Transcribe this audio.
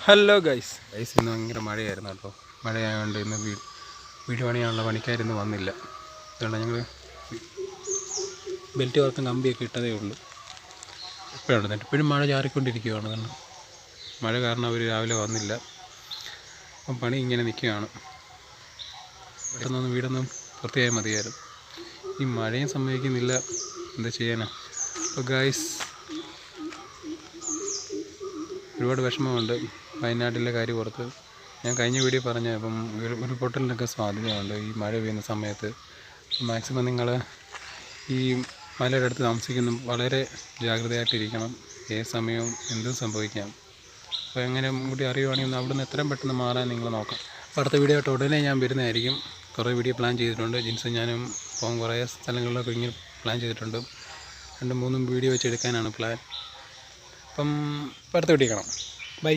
Hello guys ഇന്ന് ഭയങ്കര മഴയായിരുന്നു കേട്ടോ. മഴയായതുകൊണ്ട് ഇന്ന് വീട് പണിയാനുള്ള പണിക്കാരിന്ന് വന്നില്ല. അതുകൊണ്ട് ഞങ്ങൾ ബെൽറ്റ് വർക്കും കമ്പിയൊക്കെ ഇട്ടതേ ഉള്ളൂ. ഇപ്പോഴുണ്ട് ഇപ്പോഴും മഴ ചാറിക്കൊണ്ടിരിക്കുകയാണ്. കാരണം മഴ കാരണം അവർ രാവിലെ വന്നില്ല. അപ്പം പണി ഇങ്ങനെ നിൽക്കുകയാണ്. പെട്ടെന്നൊന്ന് വീടൊന്നും വൃത്തിയായി മതിയായിരുന്നു. ഈ മഴയും സമ്മതിക്കുന്നില്ല, എന്താ ചെയ്യാനാ. അപ്പോൾ ഗൈസ് ഒരുപാട് വിഷമമുണ്ട് വയനാട്ടിലെ കാര്യം ഓർത്ത്. ഞാൻ കഴിഞ്ഞ വീഡിയോ പറഞ്ഞ അപ്പം ഒരു പൊട്ടലിനൊക്കെ സാധ്യതയുണ്ട് ഈ മഴ പെയ്യുന്ന സമയത്ത്. മാക്സിമം നിങ്ങൾ ഈ മലയുടെ അടുത്ത് താമസിക്കുന്ന വളരെ ജാഗ്രതയായിട്ടിരിക്കണം. ഏത് സമയവും എന്തും സംഭവിക്കാം. അപ്പോൾ എങ്ങനെ കൂടി അറിയുവാണെങ്കിൽ അവിടെ നിന്ന് എത്രയും പെട്ടെന്ന് മാറാൻ നിങ്ങൾ നോക്കാം. അപ്പോൾ അടുത്ത വീഡിയോ ആയിട്ട് ഉടനെ ഞാൻ വരുന്നതായിരിക്കും. കുറേ വീഡിയോ പ്ലാൻ ചെയ്തിട്ടുണ്ട്. ജിൻസും ഞാനും പോകാൻ കുറേ സ്ഥലങ്ങളിലൊക്കെ ഇങ്ങനെ പ്ലാൻ ചെയ്തിട്ടുണ്ട്. 2-3 വീഡിയോ വെച്ച് എടുക്കാനാണ് പ്ലാൻ. അപ്പം അടുത്ത വീഡിയോ കാണാം. ബൈ.